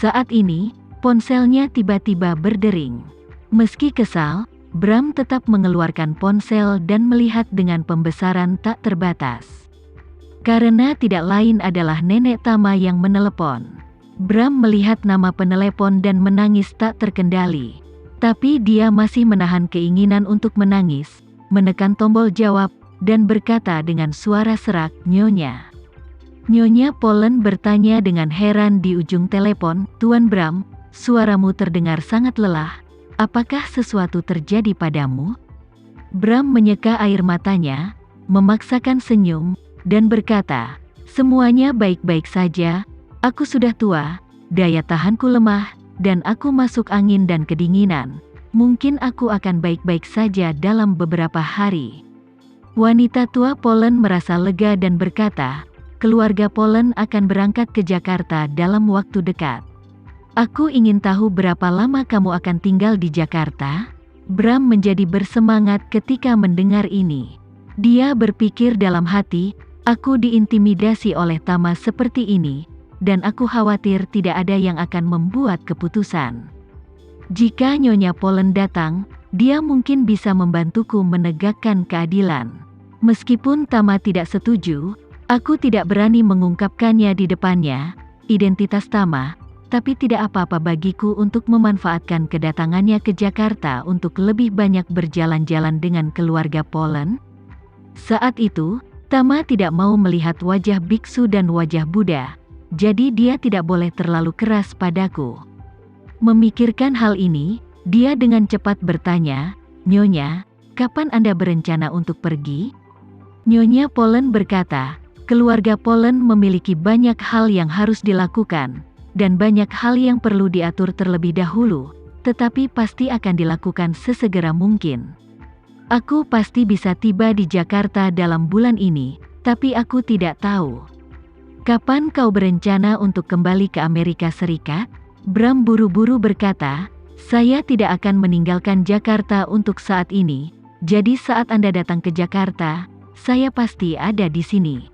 Saat ini, ponselnya tiba-tiba berdering. Meski kesal, Bram tetap mengeluarkan ponsel dan melihat dengan pembesaran tak terbatas. Karena tidak lain adalah nenek Tama yang menelepon. Bram melihat nama penelepon dan menangis tak terkendali. Tapi dia masih menahan keinginan untuk menangis, menekan tombol jawab, dan berkata dengan suara serak, "Nyonya." Nyonya Polen bertanya dengan heran di ujung telepon, "Tuan Bram, suaramu terdengar sangat lelah. Apakah sesuatu terjadi padamu?" Bram menyeka air matanya, memaksakan senyum, dan berkata, "Semuanya baik-baik saja. Aku sudah tua, daya tahanku lemah, dan aku masuk angin dan kedinginan. Mungkin aku akan baik-baik saja dalam beberapa hari." Wanita tua Polen merasa lega dan berkata, "Keluarga Polen akan berangkat ke Jakarta dalam waktu dekat. Aku ingin tahu berapa lama kamu akan tinggal di Jakarta?" Bram menjadi bersemangat ketika mendengar ini. Dia berpikir dalam hati, "Aku diintimidasi oleh Tama seperti ini, dan aku khawatir tidak ada yang akan membuat keputusan. Jika Nyonya Polen datang, dia mungkin bisa membantuku menegakkan keadilan. Meskipun Tama tidak setuju, aku tidak berani mengungkapkannya di depannya, identitas Tama, tapi tidak apa-apa bagiku untuk memanfaatkan kedatangannya ke Jakarta untuk lebih banyak berjalan-jalan dengan keluarga Polen." Saat itu, Tama tidak mau melihat wajah biksu dan wajah Buddha. Jadi dia tidak boleh terlalu keras padaku. Memikirkan hal ini, dia dengan cepat bertanya, "Nyonya, kapan Anda berencana untuk pergi?" Nyonya Polen berkata, "Keluarga Polen memiliki banyak hal yang harus dilakukan, dan banyak hal yang perlu diatur terlebih dahulu, tetapi pasti akan dilakukan sesegera mungkin. Aku pasti bisa tiba di Jakarta dalam bulan ini, tapi aku tidak tahu. Kapan kau berencana untuk kembali ke Amerika Serikat?" Bram buru-buru berkata, "Saya tidak akan meninggalkan Jakarta untuk saat ini, jadi saat Anda datang ke Jakarta, saya pasti ada di sini."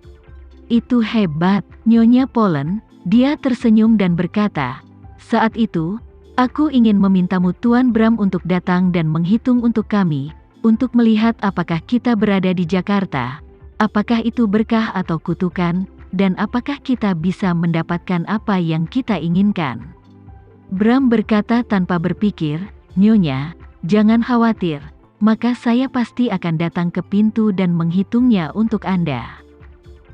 "Itu hebat, Nyonya Polen." Dia tersenyum dan berkata, "Saat itu, aku ingin memintamu Tuan Bram untuk datang dan menghitung untuk kami, untuk melihat apakah kita berada di Jakarta, apakah itu berkah atau kutukan, dan apakah kita bisa mendapatkan apa yang kita inginkan." Bram berkata tanpa berpikir, "Nyonya, jangan khawatir, maka saya pasti akan datang ke pintu dan menghitungnya untuk Anda."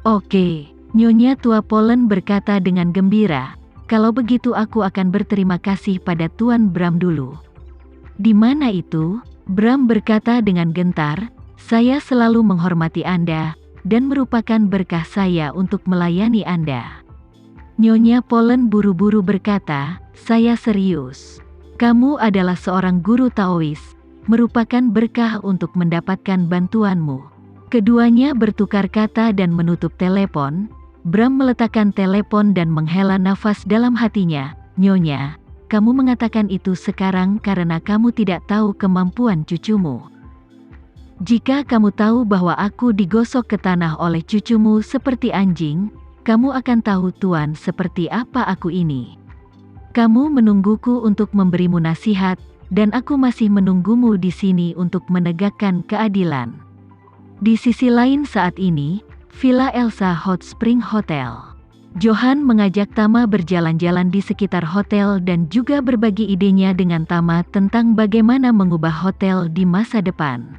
"Oke," Nyonya tua Polen berkata dengan gembira, "kalau begitu aku akan berterima kasih pada Tuan Bram dulu." "Di mana itu?" Bram berkata dengan gentar, "Saya selalu menghormati Anda, dan merupakan berkah saya untuk melayani Anda." Nyonya Polen buru-buru berkata, "Saya serius. Kamu adalah seorang guru Taois, merupakan berkah untuk mendapatkan bantuanmu." Keduanya bertukar kata dan menutup telepon. Bram meletakkan telepon dan menghela nafas dalam hatinya, "Nyonya, kamu mengatakan itu sekarang karena kamu tidak tahu kemampuan cucumu. Jika kamu tahu bahwa aku digosok ke tanah oleh cucumu seperti anjing, kamu akan tahu Tuan seperti apa aku ini. Kamu menungguku untuk memberimu nasihat, dan aku masih menunggumu di sini untuk menegakkan keadilan." Di sisi lain saat ini, Villa Elsa Hot Spring Hotel. Johan mengajak Tama berjalan-jalan di sekitar hotel dan juga berbagi idenya dengan Tama tentang bagaimana mengubah hotel di masa depan.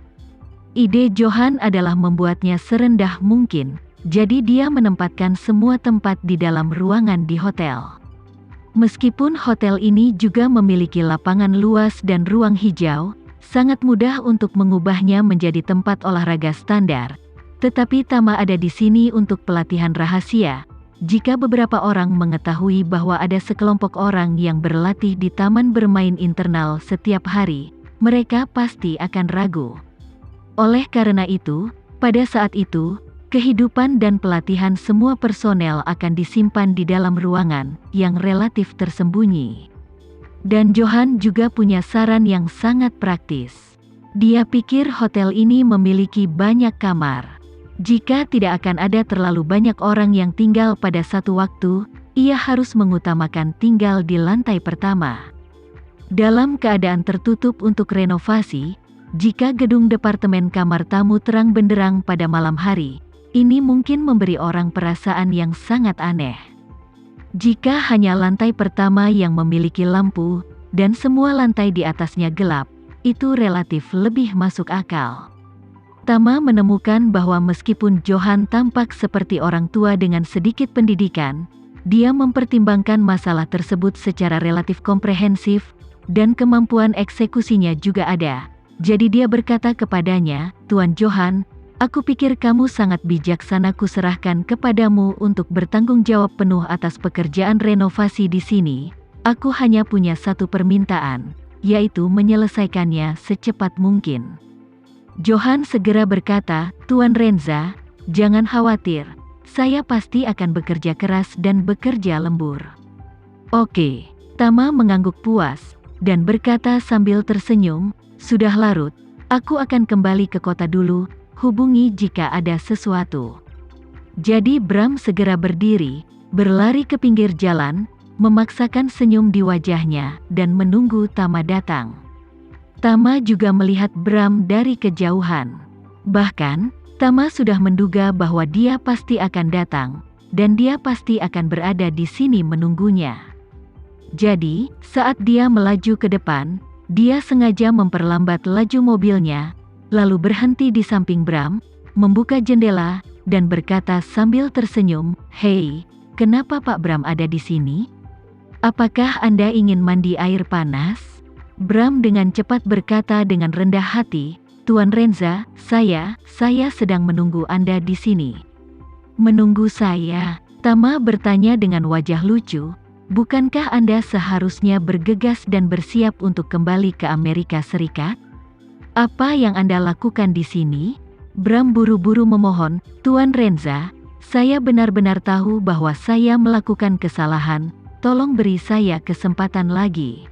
Ide Johan adalah membuatnya serendah mungkin, jadi dia menempatkan semua tempat di dalam ruangan di hotel. Meskipun hotel ini juga memiliki lapangan luas dan ruang hijau, sangat mudah untuk mengubahnya menjadi tempat olahraga standar. Tetapi Tama ada di sini untuk pelatihan rahasia. Jika beberapa orang mengetahui bahwa ada sekelompok orang yang berlatih di taman bermain internal setiap hari, mereka pasti akan ragu. Oleh karena itu, pada saat itu, kehidupan dan pelatihan semua personel akan disimpan di dalam ruangan yang relatif tersembunyi. Dan Johan juga punya saran yang sangat praktis. Dia pikir hotel ini memiliki banyak kamar. Jika tidak akan ada terlalu banyak orang yang tinggal pada satu waktu, ia harus mengutamakan tinggal di lantai pertama. Dalam keadaan tertutup untuk renovasi, jika gedung departemen kamar tamu terang benderang pada malam hari, ini mungkin memberi orang perasaan yang sangat aneh. Jika hanya lantai pertama yang memiliki lampu, dan semua lantai di atasnya gelap, itu relatif lebih masuk akal. Tama menemukan bahwa meskipun Johan tampak seperti orang tua dengan sedikit pendidikan, dia mempertimbangkan masalah tersebut secara relatif komprehensif, dan kemampuan eksekusinya juga ada. Jadi dia berkata kepadanya, "Tuan Johan, aku pikir kamu sangat bijaksana, kuserahkan kepadamu untuk bertanggung jawab penuh atas pekerjaan renovasi di sini. Aku hanya punya satu permintaan, yaitu menyelesaikannya secepat mungkin." Johan segera berkata, "Tuan Renza, jangan khawatir. Saya pasti akan bekerja keras dan bekerja lembur." "Oke." Tama mengangguk puas, dan berkata sambil tersenyum, "Sudah larut, aku akan kembali ke kota dulu, hubungi jika ada sesuatu." Jadi Bram segera berdiri, berlari ke pinggir jalan, memaksakan senyum di wajahnya, dan menunggu Tama datang. Tama juga melihat Bram dari kejauhan. Bahkan, Tama sudah menduga bahwa dia pasti akan datang, dan dia pasti akan berada di sini menunggunya. Jadi, saat dia melaju ke depan, dia sengaja memperlambat laju mobilnya, lalu berhenti di samping Bram, membuka jendela, dan berkata sambil tersenyum, "Hei, kenapa Pak Bram ada di sini? Apakah Anda ingin mandi air panas?" Bram dengan cepat berkata dengan rendah hati, "Tuan Renza, saya sedang menunggu Anda di sini." "Menunggu saya?" Tama bertanya dengan wajah lucu. "Bukankah Anda seharusnya bergegas dan bersiap untuk kembali ke Amerika Serikat? Apa yang Anda lakukan di sini?" Bram buru-buru memohon, "Tuan Renza, saya benar-benar tahu bahwa saya melakukan kesalahan, tolong beri saya kesempatan lagi."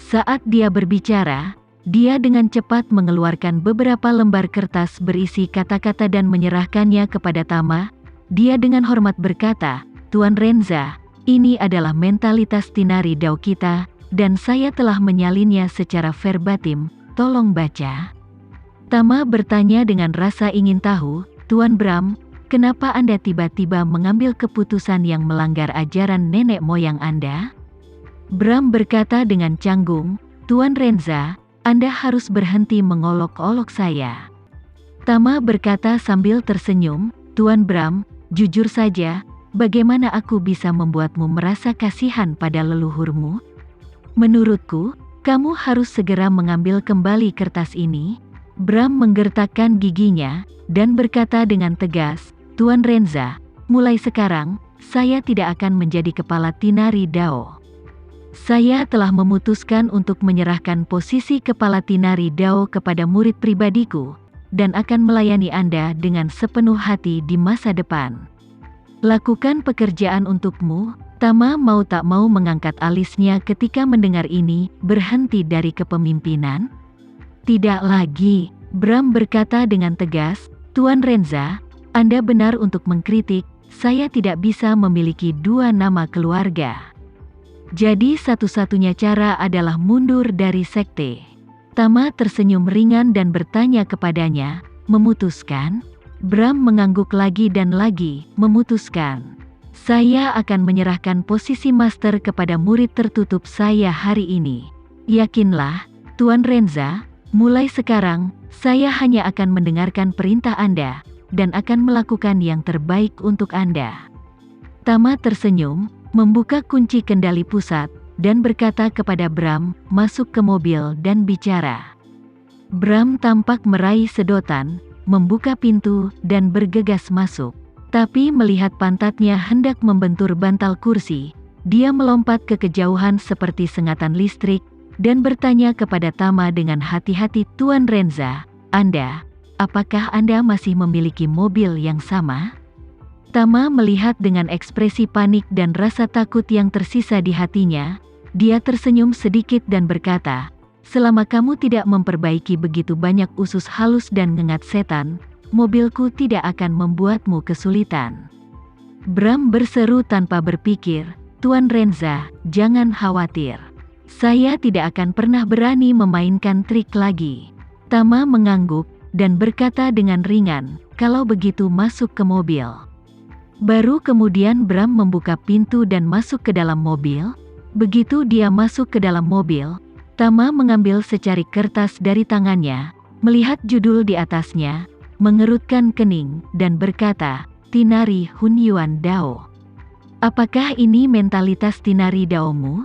Saat dia berbicara, dia dengan cepat mengeluarkan beberapa lembar kertas berisi kata-kata dan menyerahkannya kepada Tama. Dia dengan hormat berkata, "Tuan Renza, ini adalah mentalitas Tinari Dao kita, dan saya telah menyalinnya secara verbatim, tolong baca." Tama bertanya dengan rasa ingin tahu, "Tuan Bram, kenapa Anda tiba-tiba mengambil keputusan yang melanggar ajaran nenek moyang Anda?" Bram berkata dengan canggung, "Tuan Renza, Anda harus berhenti mengolok-olok saya." Tama berkata sambil tersenyum, "Tuan Bram, jujur saja, bagaimana aku bisa membuatmu merasa kasihan pada leluhurmu? Menurutku, kamu harus segera mengambil kembali kertas ini." Bram menggertakkan giginya, dan berkata dengan tegas, "Tuan Renza, mulai sekarang, saya tidak akan menjadi kepala Tinari Dao. Saya telah memutuskan untuk menyerahkan posisi kepala Tinari Dao kepada murid pribadiku, dan akan melayani Anda dengan sepenuh hati di masa depan. Lakukan pekerjaan untukmu." Tama mau tak mau mengangkat alisnya ketika mendengar ini, "Berhenti dari kepemimpinan?" "Tidak lagi," Bram berkata dengan tegas, "Tuan Renza, Anda benar untuk mengkritik, saya tidak bisa memiliki dua nama keluarga. Jadi satu-satunya cara adalah mundur dari sekte." Tama tersenyum ringan dan bertanya kepadanya, "Memutuskan?" Bram mengangguk lagi dan lagi, "Memutuskan. Saya akan menyerahkan posisi master kepada murid tertutup saya hari ini. Yakinlah, Tuan Renza, mulai sekarang, saya hanya akan mendengarkan perintah Anda, dan akan melakukan yang terbaik untuk Anda." Tama tersenyum, membuka kunci kendali pusat, dan berkata kepada Bram, "Masuk ke mobil dan bicara." Bram tampak meraih sedotan, membuka pintu, dan bergegas masuk. Tapi melihat pantatnya hendak membentur bantal kursi, dia melompat ke kejauhan seperti sengatan listrik, dan bertanya kepada Tama dengan hati-hati, "Tuan Renza, apakah Anda masih memiliki mobil yang sama?" Tama melihat dengan ekspresi panik dan rasa takut yang tersisa di hatinya. Dia tersenyum sedikit dan berkata, "Selama kamu tidak memperbaiki begitu banyak usus halus dan ngengat setan, mobilku tidak akan membuatmu kesulitan." Bram berseru tanpa berpikir, "Tuan Renza, jangan khawatir. Saya tidak akan pernah berani memainkan trik lagi." Tama mengangguk dan berkata dengan ringan, "Kalau begitu masuk ke mobil." Baru kemudian Bram membuka pintu dan masuk ke dalam mobil. Begitu dia masuk ke dalam mobil, Tama mengambil secarik kertas dari tangannya, melihat judul di atasnya, mengerutkan kening, dan berkata, "Tinari Hunyuan Dao." Apakah ini mentalitas Tinari Daomu?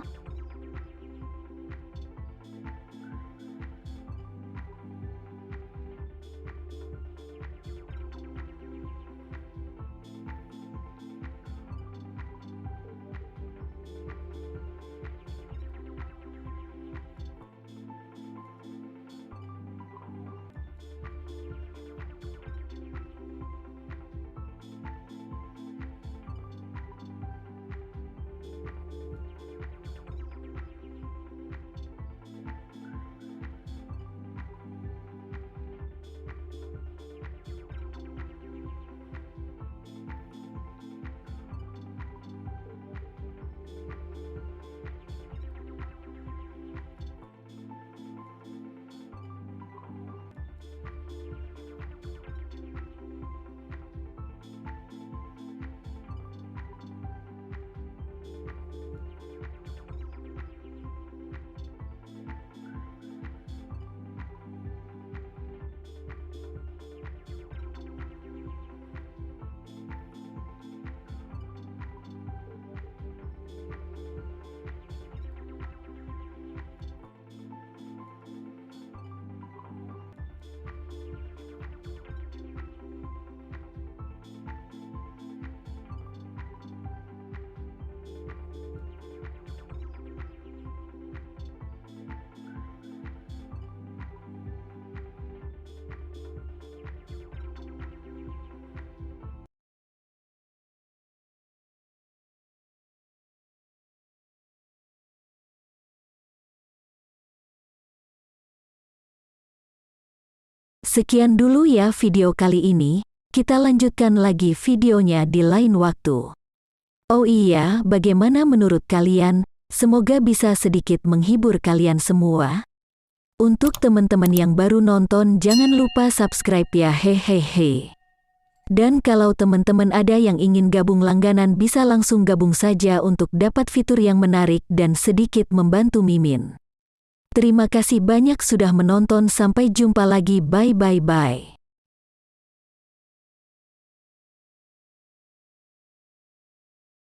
Sekian dulu ya video kali ini, kita lanjutkan lagi videonya di lain waktu. Oh iya, bagaimana menurut kalian? Semoga bisa sedikit menghibur kalian semua. Untuk teman-teman yang baru nonton jangan lupa subscribe ya hehehe. Dan kalau teman-teman ada yang ingin gabung langganan bisa langsung gabung saja untuk dapat fitur yang menarik dan sedikit membantu Mimin. Terima kasih banyak sudah menonton, sampai jumpa lagi, bye bye bye.